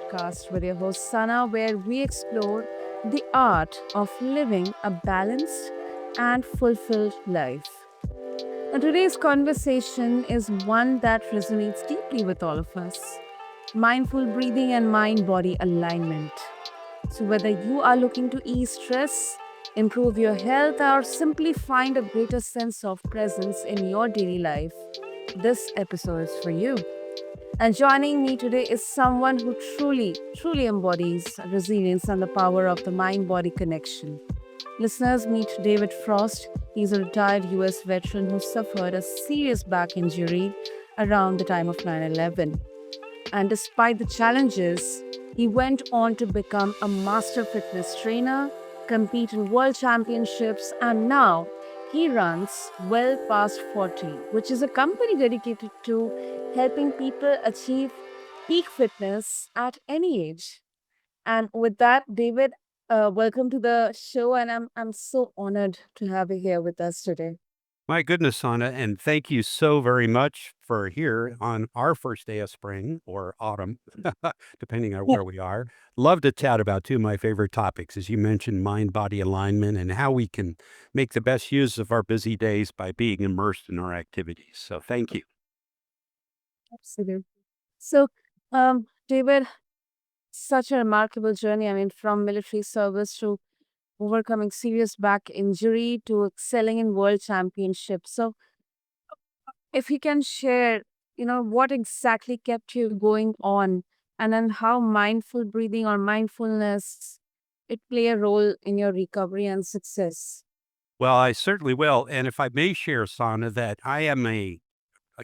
podcast with your host Sana, where we explore the art of living a balanced and fulfilled life. Now, today's conversation is one that resonates deeply with all of us: mindful breathing and mind body alignment. So, whether you are looking to ease stress, improve your health, or simply find a greater sense of presence in your daily life, this episode is for you. And joining me today is someone who truly embodies resilience and the power of the mind body connection. Listeners, meet David Frost. He's a retired US veteran who suffered a serious back injury around the time of 9/11. And despite the challenges, he went on to become a master fitness trainer, compete in world championships, and now he runs Well Past 40, which is a company dedicated to helping people achieve peak fitness at any age. And with that, David, welcome to the show, and I'm so honored to have you here with us today. My goodness, Anna, and thank you so very much for here on our first day of spring or autumn, depending on where we are. Love to chat about two of my favorite topics, as you mentioned, mind body alignment and how we can make the best use of our busy days by being immersed in our activities. So, thank you. Absolutely. So, David, such a remarkable journey. I mean, from military service to overcoming serious back injury to excelling in world championships. So, if you can share, what exactly kept you going on, and then how mindful breathing or mindfulness it play a role in your recovery and success. Well, I certainly will. And if I may share, Sana, that I am a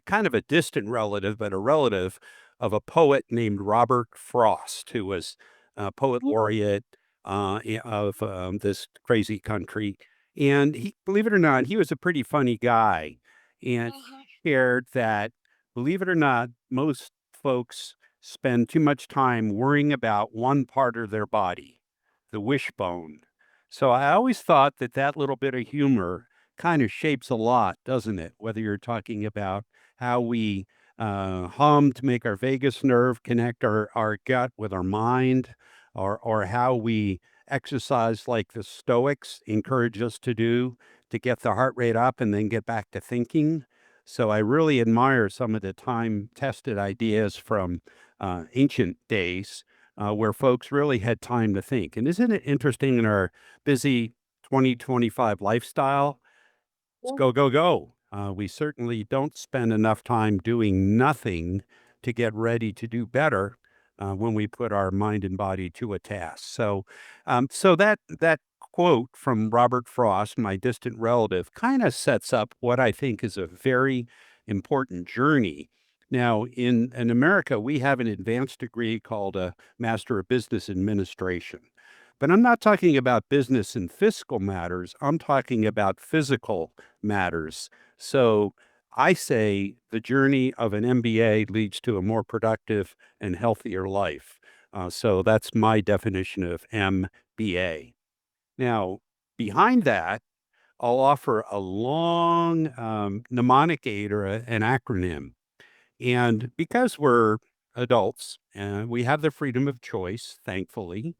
kind of a distant relative, but a relative of a poet named Robert Frost, who was a poet Mhm. laureate of this crazy country. And he, believe it or not, he was a pretty funny guy. And Uh-huh. he shared that, believe it or not, most folks spend too much time worrying about one part of their body, the wishbone. So I always thought that that little bit of humor kind of shapes a lot, doesn't it? Whether you're talking about how we hum to make our vagus nerve connect our gut with our mind, or how we exercise like the Stoics encourage us to do to get the heart rate up and then get back to thinking. So I really admire some of the time tested ideas from ancient days where folks really had time to think. And isn't it interesting in our busy 2025 lifestyle? Let's Yeah. go, go, go. We certainly don't spend enough time doing nothing to get ready to do better when we put our mind and body to a task. So that quote from Robert Frost, my distant relative, kind of sets up what I think is a very important journey. Now, in America, we have an advanced degree called a Master of Business Administration. But I'm not talking about business and fiscal matters. I'm talking about physical matters. So I say the journey of an MBA leads to a more productive and healthier life. So that's my definition of MBA. Now, behind that, I'll offer a long mnemonic aid or an acronym. And because we're adults, we have the freedom of choice, thankfully.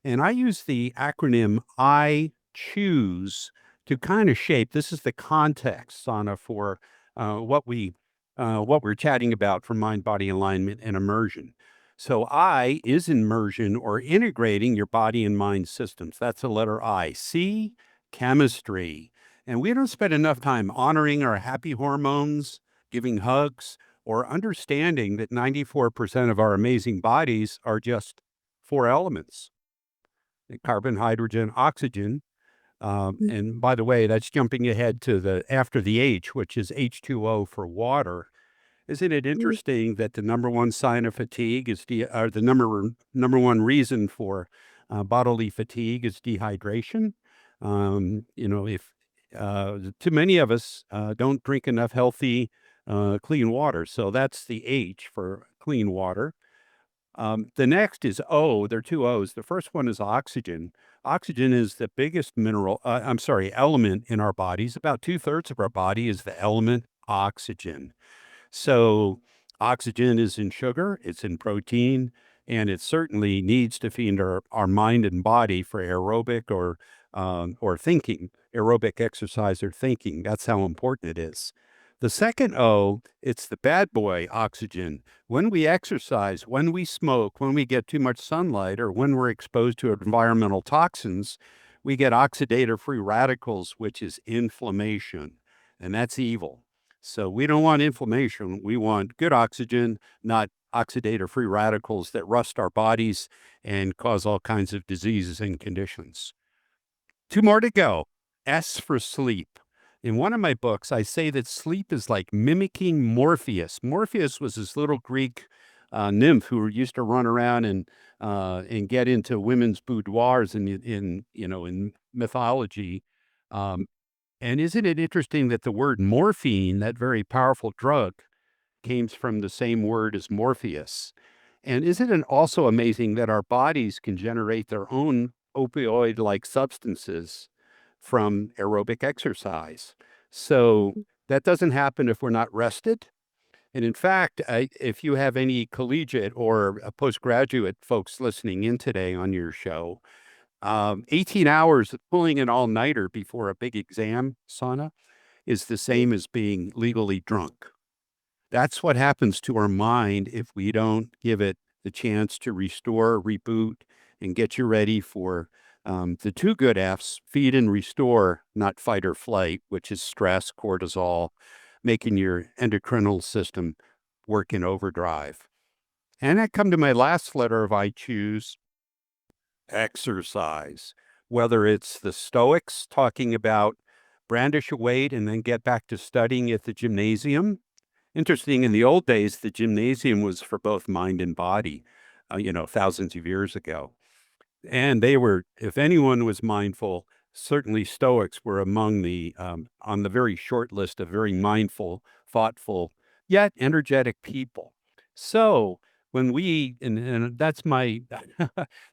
And I use the acronym I choose to kind of shape this is the context, Sana, for what we're chatting about for mind body alignment and immersion. So I is immersion or integrating your body and mind systems. That's the letter I. C, chemistry. And we don't spend enough time honoring our happy hormones, giving hugs, or understanding that 94% of our amazing bodies are just four elements: carbon, hydrogen, oxygen. And by the way, that's jumping ahead to the after the H, which is H2O for water. Isn't it Mhm. interesting that the number one sign of fatigue is or the number one reason for bodily fatigue is dehydration? If too many of us don't drink enough healthy, clean water, so that's the H for clean water. The next is O. There are two O's. The first one is oxygen. Oxygen is the biggest element in our bodies. About two-thirds of our body is the element oxygen. So oxygen is in sugar, it's in protein, and it certainly needs to feed our mind and body for aerobic or thinking, aerobic exercise or thinking. That's how important it is. The second O, it's the bad boy oxygen. When we exercise, when we smoke, when we get too much sunlight, or when we're exposed to environmental toxins, we get oxidative free radicals, which is inflammation, and that's evil. So we don't want inflammation. We want good oxygen, not oxidative free radicals that rust our bodies and cause all kinds of diseases and conditions. Two more to go. S for sleep. In one of my books, I say that sleep is like mimicking Morpheus. Morpheus was this little Greek nymph who used to run around and get into women's boudoirs in mythology. Um, and isn't it interesting that the word morphine, that very powerful drug, came from the same word as Morpheus? And isn't it also amazing that our bodies can generate their own opioid like substances from aerobic exercise? So that doesn't happen if we're not rested. And in fact, if you have any collegiate or postgraduate folks listening in today on your show, 18 hours of pulling an all nighter before a big exam, sauna, is the same as being legally drunk. That's what happens to our mind if we don't give it the chance to restore, reboot, and get you ready for the two good F's: feed and restore, not fight or flight, which is stress, cortisol, making your endocrinal system work in overdrive. And I come to my last letter of I choose: exercise. Whether it's the Stoics talking about brandish a weight and then get back to studying at the gymnasium. Interesting, in the old days, the gymnasium was for both mind and body, thousands of years ago. And they were, if anyone was mindful, certainly Stoics were among on the very short list of very mindful, thoughtful, yet energetic people. So when and that's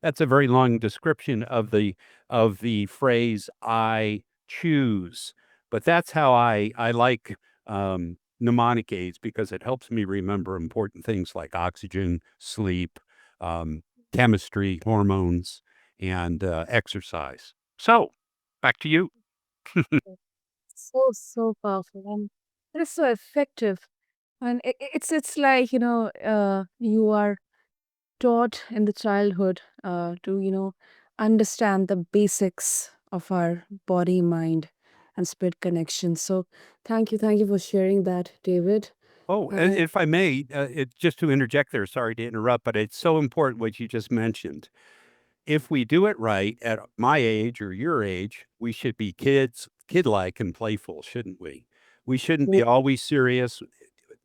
that's a very long description of the phrase "I choose," but that's how I like mnemonic aids because it helps me remember important things like oxygen, sleep, um, chemistry, hormones, and exercise. So, back to you. So powerful, and it is so effective. And it's like, you are taught in the childhood to, understand the basics of our body, mind, and spirit connection. So thank you for sharing that, David. Oh, and And if I may, just to interject there, sorry to interrupt, but it's so important what you just mentioned. If we do it right at my age or your age, we should be kid-like and playful, shouldn't we? We shouldn't be always serious.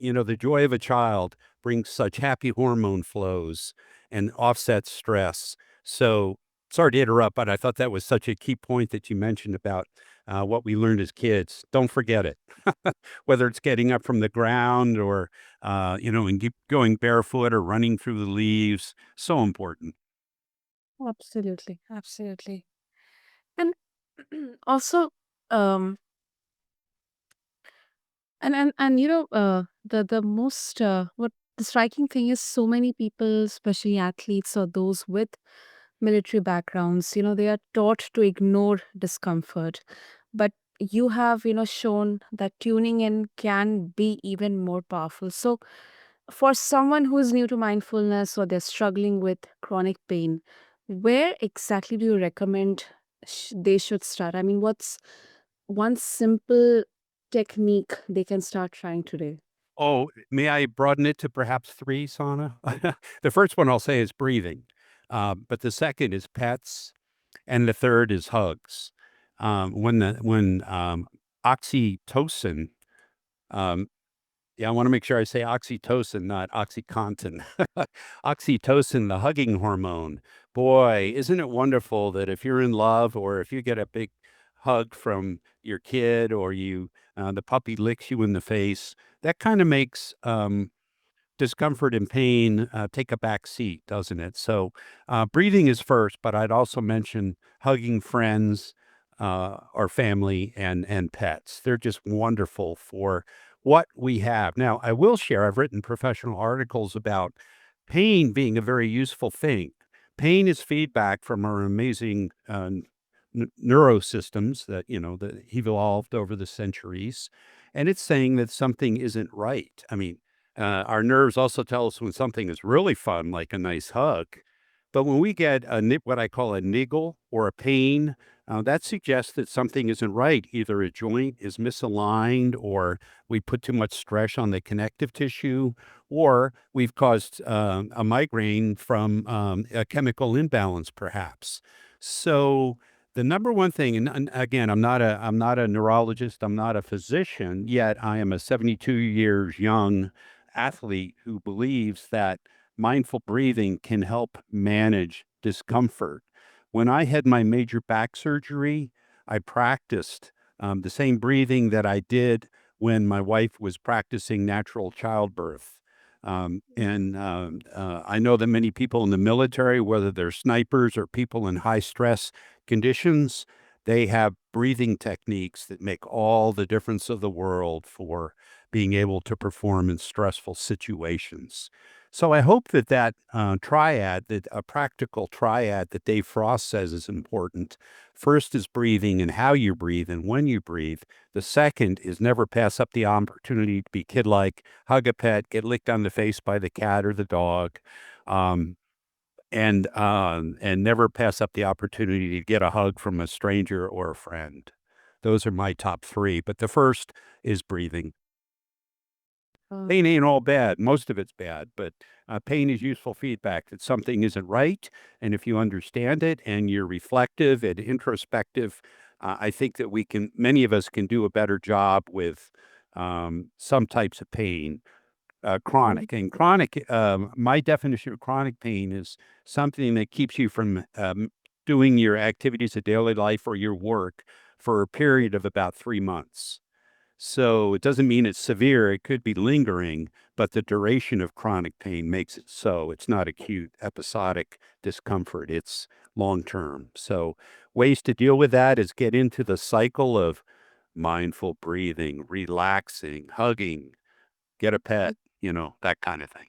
The joy of a child brings such happy hormone flows and offsets stress. So, sorry to interrupt, but I thought that was such a key point that you mentioned about what we learned as kids. Don't forget it. Whether it's getting up from the ground or, and keep going barefoot or running through the leaves, so important. absolutely, absolutely. And also, um, and the most what the striking thing is, so many people, especially athletes or those with military backgrounds, they are taught to ignore discomfort, but you have shown that tuning in can be even more powerful. So for someone who is new to mindfulness or they're struggling with chronic pain, where exactly do you recommend they should start? I mean, what's one simple technique they can start trying today? Oh, may I broaden it to perhaps 3, Sana? The first one I'll say is breathing, but the second is pets, and the third is hugs. When oxytocin, um, yeah, I wanna make sure I say oxytocin, not OxyContin. Oxytocin, the hugging hormone. Boy, isn't it wonderful that if you're in love or if you get a big hug from your kid or the puppy licks you in the face, that kinda makes, discomfort and pain take a back seat, doesn't it? So, breathing is first, but I'd also mention hugging friends or family and pets. They're just wonderful for what we have. Now, I will share. I've written professional articles about pain being a very useful thing. Pain is feedback from our amazing neurosystems that, that evolved over the centuries. And it's saying that something isn't right. I mean, our nerves also tell us when something is really fun, like a nice hug. But when we get what I call a niggle or a pain, that suggests that something isn't right. Either a joint is misaligned, or we put too much stress on the connective tissue, or we've caused a migraine from a chemical imbalance, perhaps. So the number one thing, and again, I'm not a neurologist, I'm not a physician, yet I am a 72 years young athlete who believes that mindful breathing can help manage discomfort. When I had my major back surgery, I practiced the same breathing that I did when my wife was practicing natural childbirth. I know that many people in the military, whether they're snipers or people in high stress conditions, they have breathing techniques that make all the difference of the world for being able to perform in stressful situations. So I hope that triad, that a practical triad that Dave Frost says is important. First is breathing and how you breathe and when you breathe. The second is never pass up the opportunity to be kid-like, hug a pet, get licked on the face by the cat or the dog, um, and never pass up the opportunity to get a hug from a stranger or a friend. Those are my top three, but the first is breathing. Uh, Pain ain't all bad. Most of it's bad, but pain is useful feedback that something isn't right. And if you understand it and you're reflective and introspective, I think that many of us can do a better job with some types of pain, mm, chronic. And chronic, my definition of chronic pain is something that keeps you from doing your activities of daily life or your work for a period of about 3 months. So it doesn't mean it's severe. It could be lingering, but the duration of chronic pain makes it so. It's not acute, episodic discomfort. It's long term. So ways to deal with that is get into the cycle of mindful breathing, relaxing, hugging, get a pet, that kind of thing.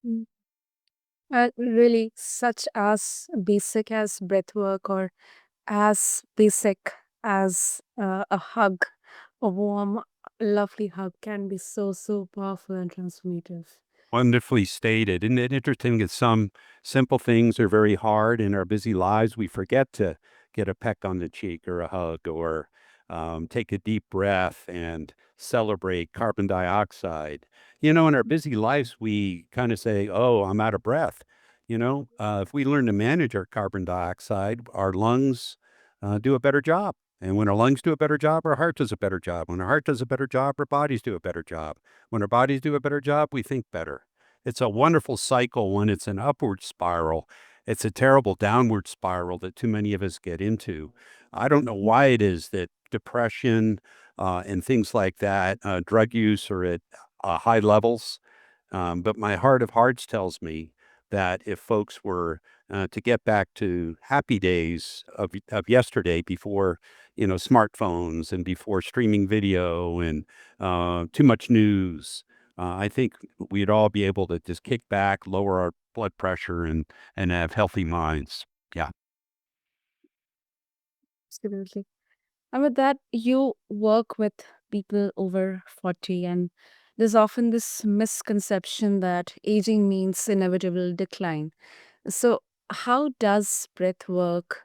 mm. Really, such as basic as breathwork or as basic as a hug, a warm, lovely hug can be so, so powerful and transformative. Wonderfully stated. Isn't it interesting that some simple things are very hard in our busy lives? We forget to get a peck on the cheek or a hug or take a deep breath and celebrate carbon dioxide. In our busy lives, we kind of say, oh, I'm out of breath. If we learn to manage our carbon dioxide, our lungs do a better job. And when our lungs do a better job, our heart does a better job. When our heart does a better job, our bodies do a better job. When our bodies do a better job, we think better. It's a wonderful cycle when it's an upward spiral. It's a terrible downward spiral that too many of us get into. I don't know why it is that depression and things like that, drug use are at high levels. But my heart of hearts tells me that if folks were to get back to happy days of yesterday before, smartphones and before streaming video and too much news, I think we'd all be able to just kick back, lower our blood pressure, and have healthy minds. Yeah. Absolutely. And with that, you work with people over 40, and there's often this misconception that aging means inevitable decline. So, how does breath work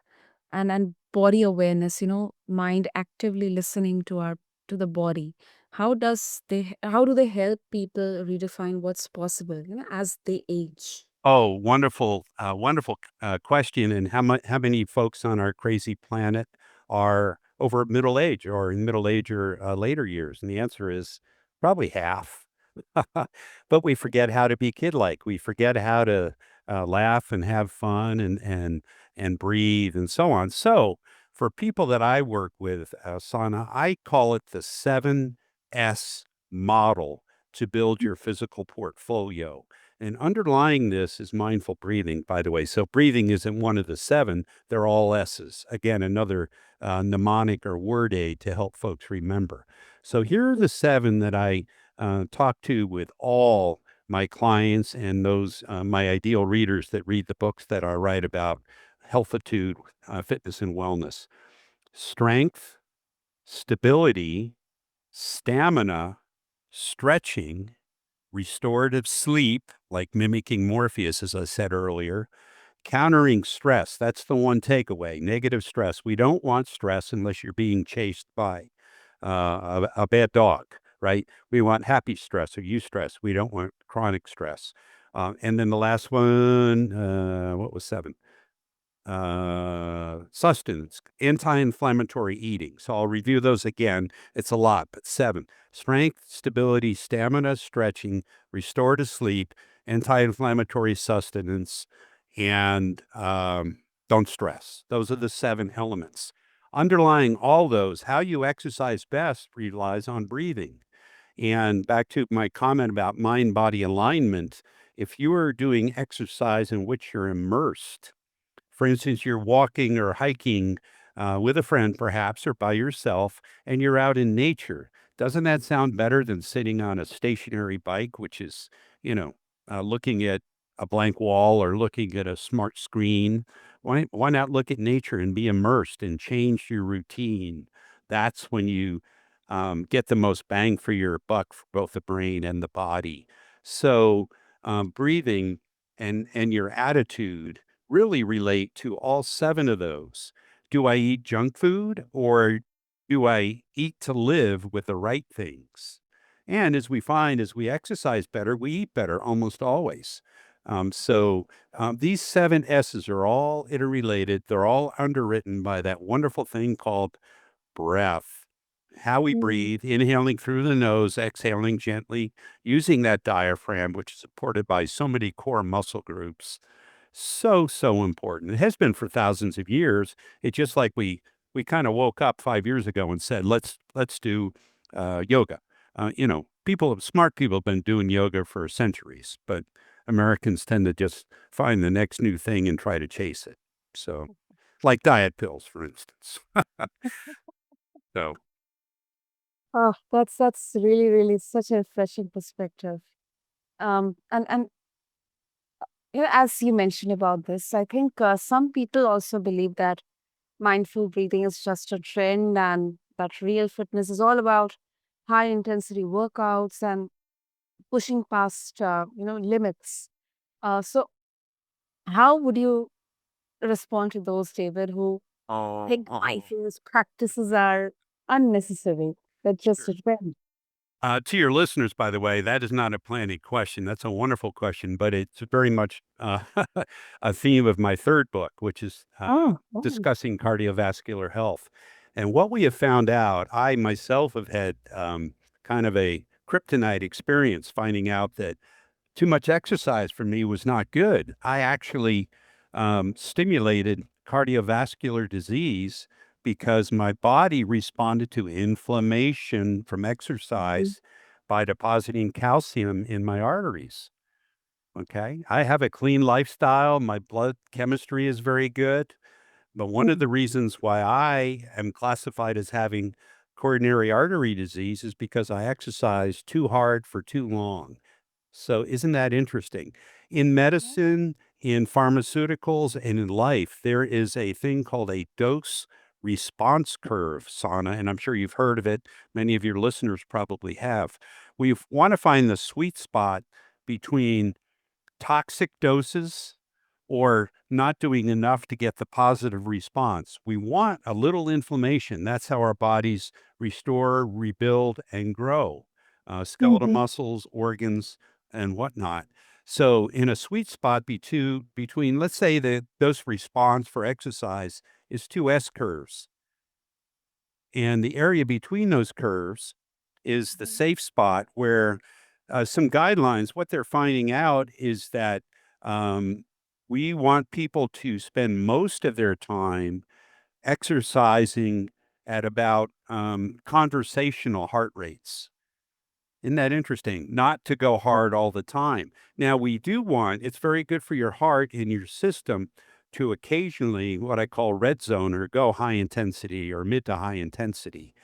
and body awareness, mind actively listening to the body, how do they help people redefine what's possible, as they age? Oh, wonderful, wonderful question. And how many folks on our crazy planet are over middle age or in middle age or later years? And the answer is probably half. But we forget how to be kid-like. We forget how to laugh and have fun and breathe and so on. So for people that I work with, Sana, I call it the 7S model to build your physical portfolio. And underlying this is mindful breathing, by the way. So breathing isn't one of the seven, they're all S's. Again, another mnemonic or word aid to help folks remember. So here are the seven that I talk to with all my clients and those my ideal readers that read the books that I write about healthitude, fitness, and wellness. Strength, stability, stamina, stretching, restorative sleep, like mimicking Morpheus, as I said earlier, countering stress. That's the one takeaway. Negative stress. We don't want stress unless you're being chased by a bad dog, right? We want happy stress or eustress. We don't want chronic stress. And then the last one, what was seven? Sustenance, anti-inflammatory eating. So I'll review those again. It's a lot, but seven: strength, stability, stamina, stretching, restore to sleep, anti-inflammatory sustenance, and don't stress. Those are the seven elements. Underlying all those, how you exercise best relies on breathing. And back to my comment about mind body alignment, if you are doing exercise in which you're immersed, for instance, you're walking or hiking with a friend, perhaps, or by yourself, and you're out in nature. Doesn't that sound better than sitting on a stationary bike, which is, you know, looking at a blank wall or looking at a smart screen? Why not look at nature and be immersed and change your routine? That's when you get the most bang for your buck for both the brain and the body. So, breathing and your attitude really relate to all seven of those. Do I eat junk food or do I eat to live with the right things? And as we find, as we exercise better, we eat better almost always. These seven S's are all interrelated. They're all underwritten by that wonderful thing called breath. How we Mm. breathe, inhaling through the nose, exhaling gently, using that diaphragm, which is supported by so many core muscle groups. So, so important. It has been for thousands of years. It's just like we kind of woke up 5 years ago and said, let's do yoga. Smart people have been doing yoga for centuries, but Americans tend to just find the next new thing and try to chase it. So, like diet pills, for instance. So, Oh, that's really, really such a refreshing perspective. And as you mentioned about this, I think some people also believe that mindful breathing is just a trend, and that real fitness is all about high intensity workouts and pushing past limits. So how would you respond to those, David, who think mindfulness practices are unnecessary? That's just a trend. To your listeners, by the way, that is not a planning question. That's a wonderful question, but it's very much a theme of my third book, which is Oh. discussing cardiovascular health. And what we have found out, I myself have had kind of a kryptonite experience finding out that too much exercise for me was not good. I actually stimulated cardiovascular disease because my body responded to inflammation from Mhm. exercise by depositing calcium in my arteries. Okay. I have a clean lifestyle. My blood chemistry is very good. But one of the reasons why I am classified as having coronary artery disease is because I exercise too hard for too long. So isn't that interesting? In medicine, in pharmaceuticals, and in life, there is a thing called a dose response curve, Sana, and I'm sure you've heard of it. Many of your listeners probably have. We want to find the sweet spot between toxic doses or not doing enough to get the positive response. We want a little inflammation. That's how our bodies restore, rebuild, and grow skeletal Mhm. muscles, organs, and whatnot. So, in a sweet spot between, let's say, the dose response for exercise is two S curves. And the area between those curves is the safe spot where some guidelines, what they're finding out is that um, we want people to spend most of their time exercising at about conversational heart rates. Isn't that interesting? Not to go hard all the time. Now, we do want, it's very good for your heart and your system to occasionally what I call red zone or go high intensity or mid to high intensity.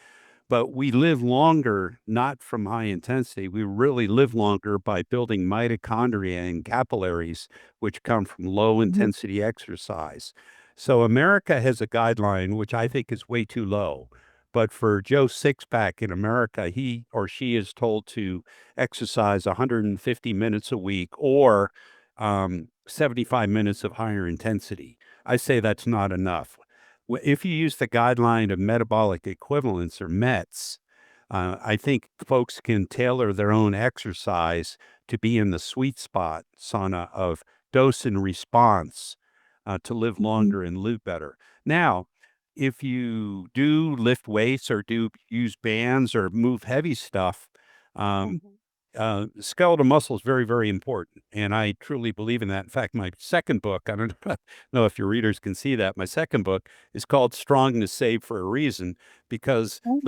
but we live longer not from high intensity. We really live longer by building mitochondria and capillaries, which come from low Mhm. intensity exercise. So America has a guideline, which I think is way too low. But for Joe Sixpack in America, he or she is told to exercise 150 minutes a week or 75 minutes of higher intensity. I say that's not enough. If you use the guideline of metabolic equivalents or METs, I think folks can tailor their own exercise to be in the sweet spot, Sana, of dose and response to live Mhm. longer and live better. Now, if you do lift weights or do use bands or move heavy stuff, um, Mhm. skeletal muscle is very, very important. And I truly believe in that. In fact, my second book, I don't know if your readers can see that, my second book is called Strong to Save for a reason because Mhm.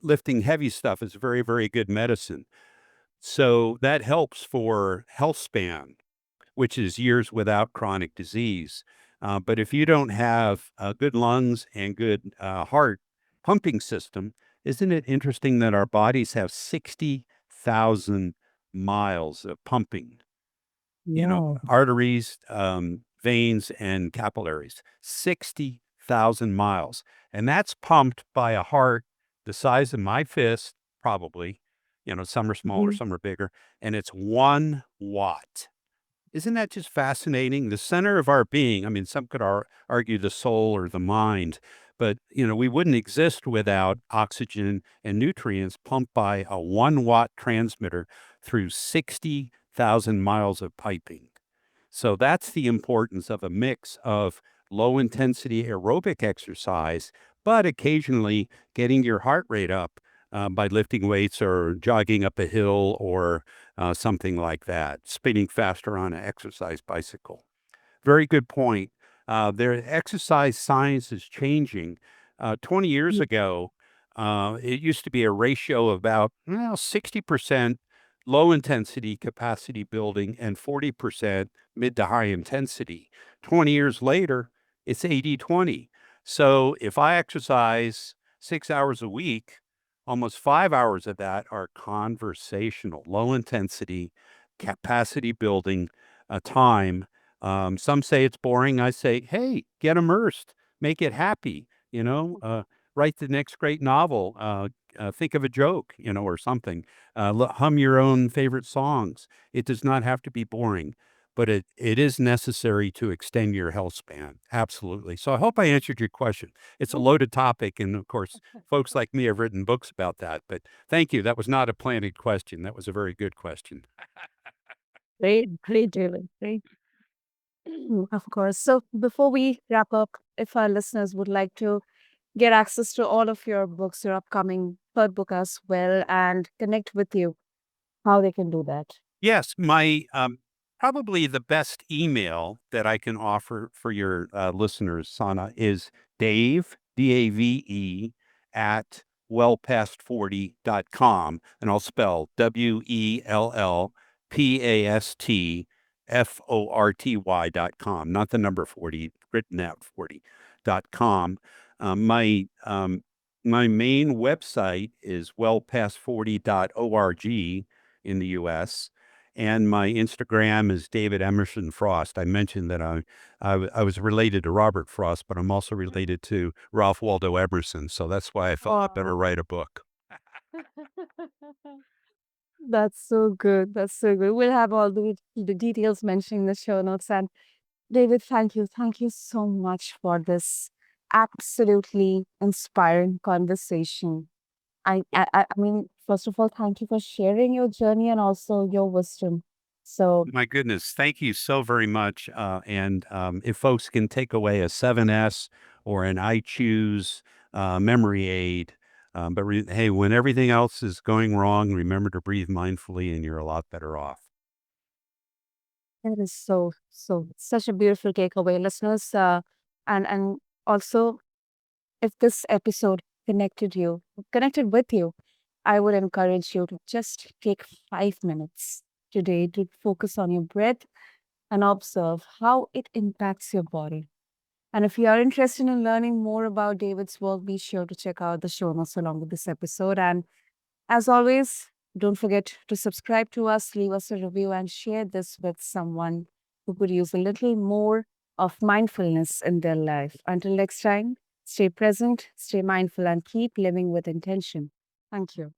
lifting heavy stuff is very, very good medicine. So that helps for health span, which is years without chronic disease. But if you don't have good lungs and good heart pumping system, isn't it interesting that our bodies have 60,000 miles of pumping? You know, Yeah. arteries, veins, and capillaries, 60,000 miles. And that's pumped by a heart the size of my fist, probably. You know, some are smaller, Mhm. some are bigger, and it's 1 watt. Isn't that just fascinating? The center of our being, I mean, some could argue the soul or the mind, but we wouldn't exist without oxygen and nutrients pumped by a 1 watt transmitter through 60,000 miles of piping. So that's the importance of a mix of low intensity aerobic exercise, but occasionally getting your heart rate up by lifting weights or jogging up a hill or something like that, spinning faster on an exercise bicycle. Very good point. Their exercise science is changing. 20 years Mhm. ago, it used to be a ratio of about 60% low intensity capacity building and 40% mid to high intensity. 20 years later, it's 80-20. So if I exercise 6 hours a week, almost 5 hours of that are conversational, low intensity, capacity building time. Some say it's boring. I say, hey, get immersed, make it happy, write the next great novel, think of a joke, or something, hum your own favorite songs. It does not have to be boring, but it is necessary to extend your health span. Absolutely. So I hope I answered your question. It's a loaded topic. And of course, folks like me have written books about that. But thank you. That was not a planted question. That was a very good question. Great, great, David. Great. Of course. So before we wrap up, if our listeners would like to get access to all of your books, your upcoming third book as well, and connect with you, how they can do that. Yes, my probably the best email that I can offer for your listeners, Sana, is Dave, Dave, at wellpast40.com. And I'll spell WELLPASTFORTY.com, not the number 40, written out 40.com. My my main website is wellpast40.org in the US. And my Instagram is David Emerson Frost. I mentioned that I was related to Robert Frost, but I'm also related to Ralph Waldo Emerson. So that's why I felt I better Wow. write a book. That's so good. That's so good. We'll have all the details mentioned in the show notes. And David, thank you. Thank you so much for this absolutely inspiring conversation. I mean, first of all, thank you for sharing your journey and also your wisdom. So My goodness, thank you so very much. And if folks can take away a 7S or an I choose memory aid, hey, when everything else is going wrong, remember to breathe mindfully and you're a lot better off. that is so such a beautiful takeaway, listeners. And also, if this episode connected with you, I would encourage you to just take 5 minutes today to focus on your breath and observe how it impacts your body. And if you are interested in learning more about David's work, be sure to check out the show notes along with this episode. And as always, don't forget to subscribe to us, leave us a review, and share this with someone who could use a little more of mindfulness in their life. Until next time, stay present, stay mindful, and keep living with intention. Thank you.